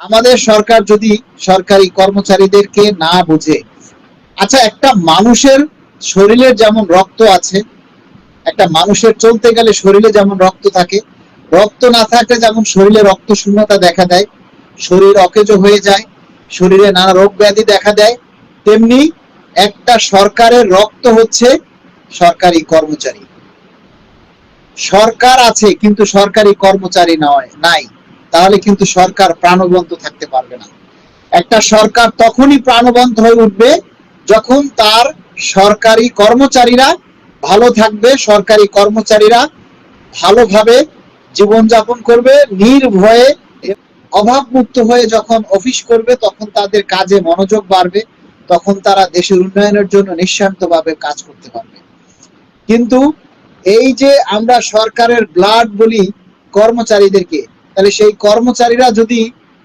আমাদের সরকার যদি সরকারি কর্মচারীদেরকে না বুঝে, আচ্ছা একটা মানুষের শরীরে যেমন রক্ত আছে, একটা মানুষের চলতে গেলে শরীরে যেমন রক্ত থাকে, রক্ত না থাকলে যেমন শরীরে রক্ত শূন্যতা দেখা দেয়, শরীর অকেজো হয়ে যায়, শরীরে নানা রোগ ব্যাধি দেখা দেয়, তেমনি একটা সরকারের রক্ত হচ্ছে সরকারি কর্মচারী। সরকার আছে কিন্তু সরকারি কর্মচারী নাই, তাহলে কিন্তু সরকার প্রাণবন্ত থাকতে পারবে না। একটা সরকার তখনই প্রাণবন্ত হয়ে উঠবে যখন তার সরকারি কর্মচারীরা ভালো থাকবে, সরকারি কর্মচারীরা ভালোভাবে জীবনযাপন করবে, নির্ভয়ে অভাবমুক্ত হয়ে যখন অফিস করবে, তখন তাদের কাজে মনোযোগ বাড়বে, তখন তারা দেশের উন্নয়নের জন্য নিঃস্বার্থভাবে কাজ করতে পারবে। কিন্তু এই যে আমরা সরকারের ব্লাড বলি কর্মচারীদেরকে, তাহলে সেই কর্মচারীরা যদি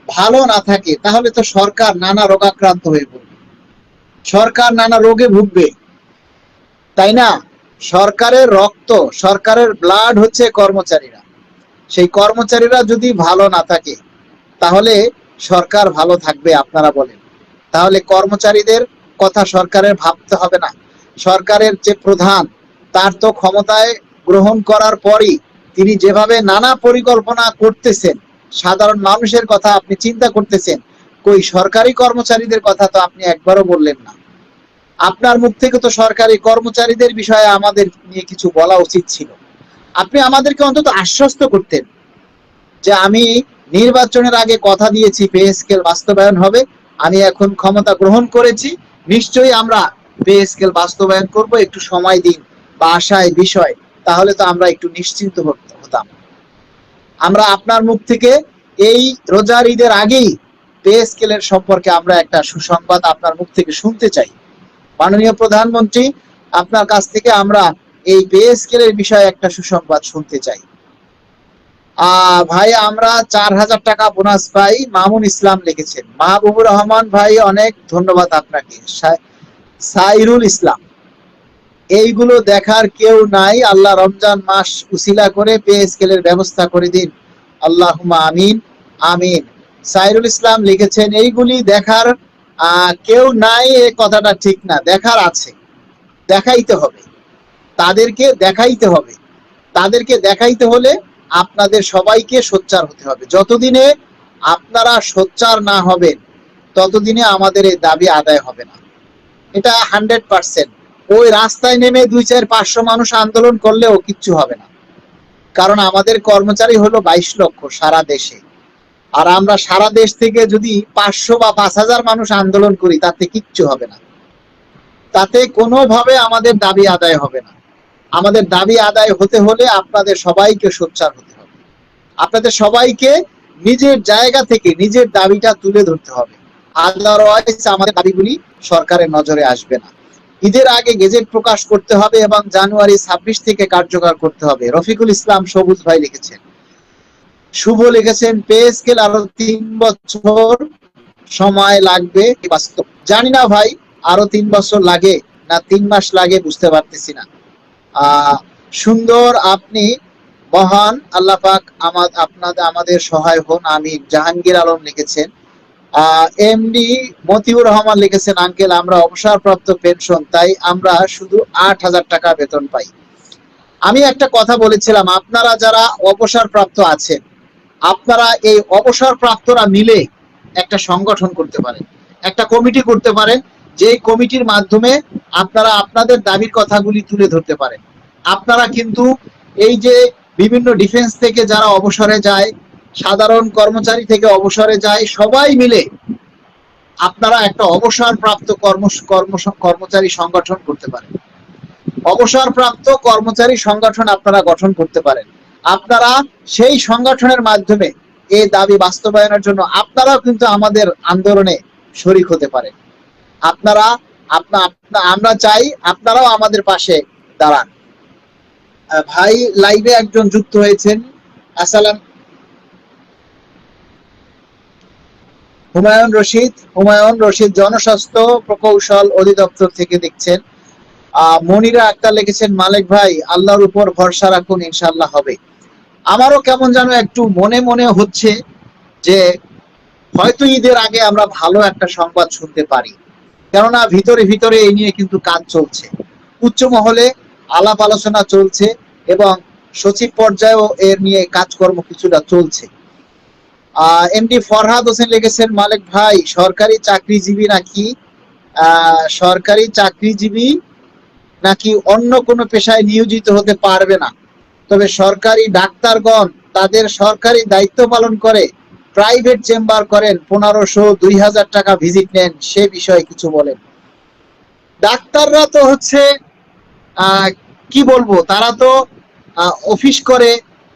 ভালো না থাকে তাহলে তো সরকার নানা রোগাক্রান্ত হয়ে পড়বে, সরকার নানা রোগে ভুগবে, তাই না? সরকারের রক্ত, সরকারের ব্লাড হচ্ছে কর্মচারীরা। সেই কর্মচারীরা যদি ভালো না থাকে তাহলে সরকার ভালো থাকবে? আপনারা বলেন। তাহলে কর্মচারীদের কথা সরকারের ভাবতে হবে না? সরকারের যে প্রধান, তার তো ক্ষমতায় গ্রহণ করার পরই তিনি যেভাবে নানা পরিকল্পনা করতেছেন, সাধারণ মানুষের কথা আপনি চিন্তা করতেছেন, কই সরকারি কর্মচারীদের কথা তো আপনি একবারও বললেন না। আপনার মুখ থেকে তো সরকারি কর্মচারীদের বিষয়ে আমাদের নিয়ে কিছু বলা উচিত ছিল। আপনি আমাদেরকে অন্তত আশ্বস্ত করতেন যে আমি নির্বাচনের আগে কথা দিয়েছি পে স্কেল বাস্তবায়ন হবে, আমি এখন ক্ষমতা গ্রহণ করেছি, নিশ্চয়ই আমরা পে স্কেল বাস্তবায়ন করব, একটু সময় দিন বা আশায় বিষয়, তাহলে তো আমরা একটু নিশ্চিন্ত হতাম। আমরা আপনার মুখ থেকে এই রোজার ঈদের আগেই পে স্কেলের সম্পর্কে আমরা একটা সুসংবাদ আপনার মুখ থেকে শুনতে চাই। মাননীয় প্রধানমন্ত্রী, আপনার কাছ থেকে আমরা এই পে স্কেলের বিষয়ে একটা সুসংবাদ শুনতে চাই। ভাই আমরা 4,000 টাকা বোনাস পাই, মামুন ইসলাম লিখেছেন। মাহবুবুর রহমান ভাই অনেক ধন্যবাদ আপনাকে। সাইরুল ইসলাম, এইগুলো দেখার কেউ নাই, আল্লাহ রমজান মাস উসিলা করে পে স্কেলের ব্যবস্থা করে দিন, আল্লাহুম্মা আমিন। আমিন। সাইরুল ইসলাম লিখেছেন এইগুলি দেখার কেউ নাই, এই কথাটা ঠিক না, দেখার আছে, দেখাইতে হবে, তাদেরকে দেখাইতে হবে। তাদেরকে দেখাইতে হলে আপনাদের সবাইকে সোচ্চার হতে হবে। যতদিনে আপনারা সোচ্চার না হবেন ততদিনে আমাদের এই দাবি আদায় হবে না, এটা 100%। ওই রাস্তায় নেমে 2-4-500 মানুষ আন্দোলন করলেও কিচ্ছু হবে না, কারণ আমাদের কর্মচারী হলো 22 লক্ষ সারা দেশে। আর আমরা সারা দেশ থেকে যদি 500 বা 5,000 মানুষ আন্দোলন করি তাতে কিচ্ছু হবে না, তাতে কোনোভাবে আমাদের দাবি আদায় হবে না। আমাদের দাবি আদায় হতে হলে আপনাদের সবাইকে সোচ্চার হতে হবে, আপনাদের সবাইকে নিজের জায়গা থেকে নিজের দাবিটা তুলে ধরতে হবে, আদারওয়াইজ আমাদের দাবিগুলি সরকারের নজরে আসবে না। ঈদের আগে গেজেট প্রকাশ করতে হবে এবং জানুয়ারি 26 থেকে কার্যকর করতে হবে। রফিকুল ইসলাম সবুজ ভাই লিখেছেন। শুভ লিখেছেন পে স্কেল আরো 3 বছর সময় লাগবে, বাস্তব জানি না ভাই, আরো 3 বছর লাগে না 3 মাস লাগে বুঝতে পারতেছি না। সুন্দর, আপনি মহান, আল্লাহ পাক আমাদের সহায় হন, আমিন। জাহাঙ্গীর আলম লিখেছেন। এমডি মতিউর রহমান লিখেছেন, আঙ্কেল আমরা অবসরপ্রাপ্ত পেনশন, তাই আমরা শুধু 8,000 টাকা বেতন পাই। আমি একটা কথা বলেছিলাম, আপনারা যারা অবসরপ্রাপ্ত আছেন, আপনারা এই অবসরপ্রাপ্তরা মিলে একটা সংগঠন করতে পারেন, একটা কমিটি করতে পারেন, যে কমিটির মাধ্যমে আপনারা আপনাদের দাবির কথাগুলি তুলে ধরতে পারেন। আপনারা কিন্তু এই যে বিভিন্ন ডিফেন্স থেকে যারা অবসরে যায়, সাধারণ কর্মচারী থেকে অবসরে যায়, সবাই মিলে আপনারা একটা অবসরপ্রাপ্ত কর্মচারী সংগঠন করতে পারেন, অবসরপ্রাপ্ত কর্মচারী সংগঠন আপনারা গঠন করতে পারেন। আপনারা সেই সংগঠনের মাধ্যমে এই দাবি বাস্তবায়নের জন্য আপনারাও কিন্তু আমাদের আন্দোলনে শরিক হতে পারেন। আপনারা আমরা চাই আপনারাও আমাদের পাশে দাঁড়ান। ভাই লাইভে একজন যুক্ত হয়েছেন, আসসালাম। হুমায়ুন রশিদ জনস্বাস্থ্য প্রকৌশল অধিদপ্তর থেকে দেখছেন। মনিরা আক্তার লিখেছেন, মালিক ভাই আল্লাহর উপর ভরসা রাখুন, ইনশাআল্লাহ হবে। আমারও কেমন যেন একটু মনে মনে হচ্ছে যে হয়তো ঈদের আগে আমরা ভালো একটা সংবাদ শুনতে পারি, কেননা ভিতরে ভিতরে এই নিয়ে কিন্তু কাজ চলছে, উচ্চ মহলে আলাপ আলোচনা চলছে এবং সচিব পর্যায়েও এর নিয়ে কাজকর্ম কিছুটা চলছে। এমডি ফরহাদ হোসেন লিখেছেন, মালিক ভাই সরকারি চাকরিজীবী নাকি অন্য কোনো পেশায় নিয়োজিত হতে পারবে না, তবে সরকারি ডাক্তারগণ তাদের সরকারি দায়িত্ব পালন করে প্রাইভেট চেম্বার করেন, 1500-2000 টাকা ভিজিট নেন, সে বিষয়ে কিছু বলেন। ডাক্তাররা তো হচ্ছে কি বলবো, তারা তো অফিস করে,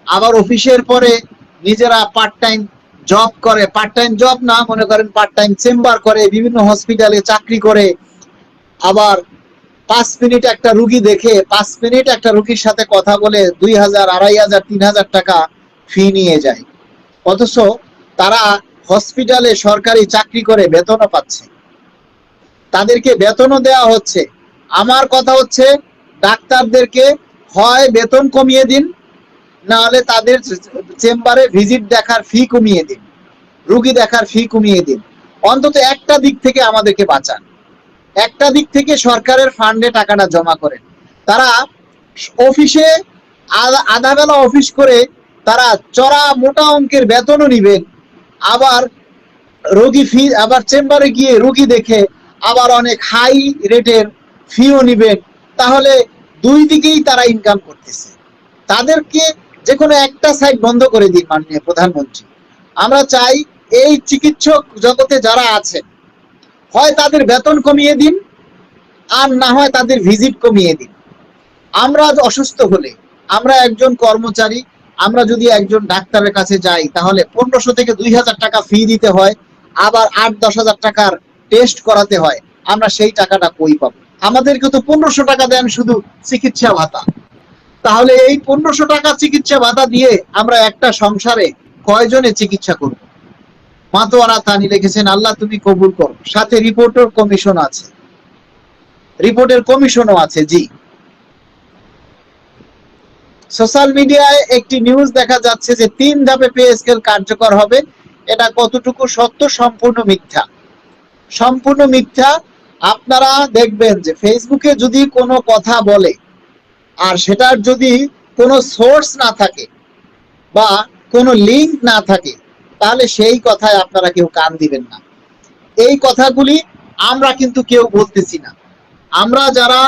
আবার অফিসের পরে নিজেরা পার্ট টাইম জব করে, পার্ট টাইম জব না মনে করেন, পার্ট টাইম চেম্বার করে, বিভিন্ন হসপিটালে চাকরি করে, আবার 5 মিনিট একটা রুগী দেখে 5 মিনিট একটা রুগীর সাথে কথা বলে 2000, 2500, 3000 টাকা ফি নিয়ে যায়, অথচ তারা হসপিটালে সরকারি চাকরি করে বেতনও পাচ্ছে, তাদেরকে বেতনও দেওয়া হচ্ছে। আমার কথা হচ্ছে, ডাক্তারদেরকে হয় বেতন কমিয়ে দিন, না হলে তাদের চেম্বারে ভিজিট দেখার ফি কমিয়ে দিন, রুগী দেখার ফি কমিয়ে দিন, অন্তত একটা দিক থেকে আমাদেরকে বাঁচান, একটা দিক থেকে সরকারের ফান্ডে টাকাটা জমা করেন। তারা অফিসে আধা বেলা অফিস করে তারা চড়া মোটা অঙ্কের বেতনও নিবেন, আবার রোগী ফি, আবার চেম্বারে গিয়ে রোগী দেখে আবার অনেক হাই রেটের ফিও নিবেন, তাহলে দুই দিকেই তারা ইনকাম করতেছে। তাদেরকে যে কোনো একটা সাইড বন্ধ করে দিন মাননীয় প্রধানমন্ত্রী। আমরা চাই এই চিকিৎসক জগতে যারা আছেন, হয় তাদের বেতন কমিয়ে দিন, আর না হয় তাদের ভিজিট কমিয়ে দিন। আমরা অসুস্থ হলে, আমরা একজন কর্মচারী, আমরা যদি একজন ডাক্তারের কাছে যাই, তাহলে 1500 থেকে 2000 টাকা ফি দিতে হয়, আবার 8-10 হাজার টাকার টেস্ট করাতে হয়। আমরা সেই টাকাটা কই পাবো? আমাদেরকে তো 1500 টাকা দেন শুধু চিকিৎসা ভাতা, তাহলে এই 1500 টাকা চিকিৎসা ভাতা দিয়ে আমরা একটা সংসারে কয়জনে চিকিৎসা করব? মাতোয়ারা তানি লিখেছেন, আল্লাহ তুমি কবুল করো, সাথে রিপোর্টের কমিশন আছে, রিপোর্টের কমিশনও আছে। জি, সোশ্যাল মিডিয়ায় একটি নিউজ দেখা যাচ্ছে যে 3 ধাপে পে স্কেল কার্যকর হবে, এটা কতটুকু সত্য? সম্পূর্ণ মিথ্যা, সম্পূর্ণ মিথ্যা। আপনারা দেখবেন যে ফেসবুকে যদি কোনো কথা বলে আর সেটার যদি কোনো সোর্স না থাকে বা কোনো লিঙ্ক না থাকে, তাহলে সেই কথায় আপনারা কেউ কান দিবেন না। এই কথাগুলি আমরা কিন্তু কেউ বলতেছি না, আমরা যারা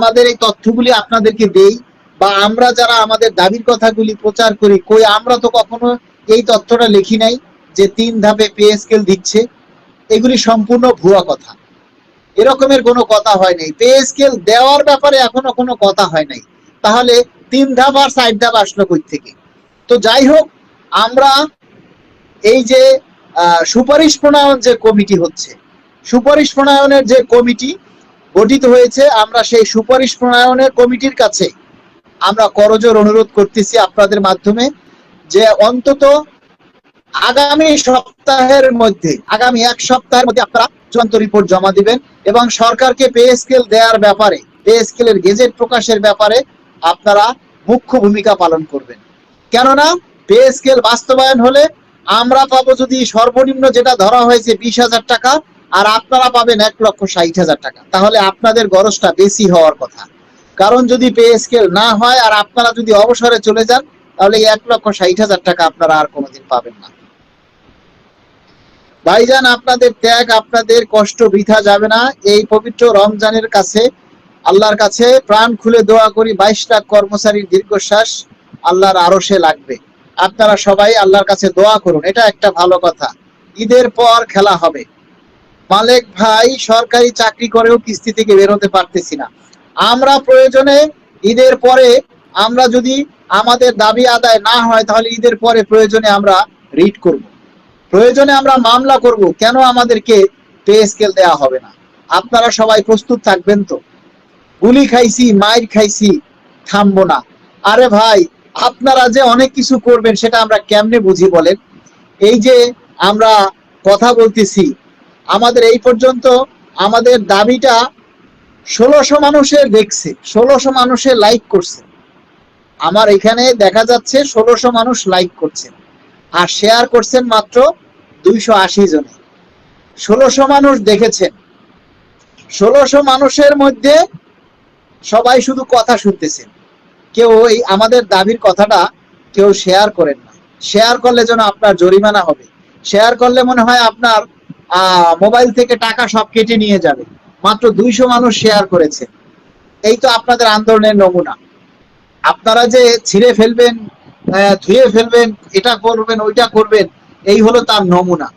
আমাদের এই তথ্যগুলি আপনাদেরকে দেই, বা আমরা যারা আমাদের দাবির কথাগুলি প্রচার করি, কই আমরা তো কখনো এই তথ্যটা লিখি নাই যে 3 ধাপে পে স্কেল দিচ্ছে। এগুলি সম্পূর্ণ ভুয়া কথা, এরকমের কোনো কথা হয় নাই। পে স্কেল দেওয়ার ব্যাপারে এখনো কোনো কথা হয় নাই, তাহলে 3 ধাপ আর 4 ধাপ আসলো কই থেকে? তো যাই হোক, আমরা এই যে সুপারিশ প্রণয়ন যে কমিটি হচ্ছে, সুপারিশ প্রণয়নের যে কমিটি গঠিত হয়েছে, আমরা সেই সুপারিশ প্রণয়নের কমিটির কাছে আমরা করজোর অনুরোধ করতেছি আপনাদের মাধ্যমে, যে অন্তত আগামী সপ্তাহের মধ্যে, আগামী 1 সপ্তাহের মধ্যে আপনারা চূড়ান্ত রিপোর্ট জমা দিবেন এবং সরকারকে পে স্কেল দেওয়ার ব্যাপারে, পে স্কেলের গেজেট প্রকাশের ব্যাপারে আপনারা মুখ্য ভূমিকা পালন করবেন। কেননা পে স্কেল বাস্তবায়ন হলে আমরা পাবো, যদি সর্বনিম্ন যেটা ধরা হয়েছে 20,000 টাকা, আর আপনারা পাবেন 1,60,000 টাকা, তাহলে আপনাদের গরজটা বেশি হওয়ার কথা। কারণ যদি পে স্কেল না হয় আর আপনারা যদি অবসরে চলে যান, তাহলে 1,60,000 টাকা আপনারা আর কোনোদিন পাবেন না। ভাইজান, আপনাদের ত্যাগ, আপনাদের কষ্ট বৃথা যাবে না। এই পবিত্র রমজানের কাছে, আল্লাহর কাছে প্রাণ খুলে দোয়া করি 22 লাখ কর্মচারীর দীর্ঘশ্বাস আল্লাহর আরশে লাগবে। আপনারা সবাই আল্লাহর কাছে দোয়া করুন, এটা একটা ভালো কথা। ঈদের পর খেলা হবে। মালেক ভাই, সরকারি চাকরি করেও কিস্তি থেকে বেরোতে পারতেছি না। আমরা প্রয়োজনে ঈদের পরে, আমরা যদি আমাদের দাবি আদায় না হয়, তাহলে ঈদের পরে প্রয়োজনে আমরা রিট করব, প্রয়োজনে আমরা মামলা করব, কেন আমাদেরকে পে স্কেল দেওয়া হবে না? আপনারা সবাই প্রস্তুত থাকবেন তো? গুলি খাইছি, মাইর খাইছি, থামবো না। আরে ভাই, আপনারা যে অনেক কিছু করবেন সেটা আমরা কেমনে বুঝি বলেন? এই যে আমরা কথা বলতেছি, আমাদের এই পর্যন্ত আমাদের দাবিটা 1600 মানুষের দেখছে, 1600 মানুষের লাইক করছে। আমার এখানে দেখা যাচ্ছে 1600 মানুষ লাইক করছেন, আর শেয়ার করছেন মাত্র 280 জনে। 1600 মানুষ দেখেছেন। 1600 মানুষের মধ্যে সবাই শুধু কথা শুনতেছেন, কেউ এই আমাদের দাবির কথাটা কেউ শেয়ার করেন না। শেয়ার করলে যেন আপনার জরিমানা হবে, শেয়ার করলে মনে হয় আপনার মোবাইল থেকে টাকা সব কেটে নিয়ে যাবে। মাত্র 200 মানুষ শেয়ার করেছে। এই তো আপনাদের আন্দোলনের নমুনা। আপনারা যে ছিঁড়ে ফেলবেন, ধুয়ে ফেলবেন, এটা করবেন, ওইটা করবেন, এই হলো তার নমুনা।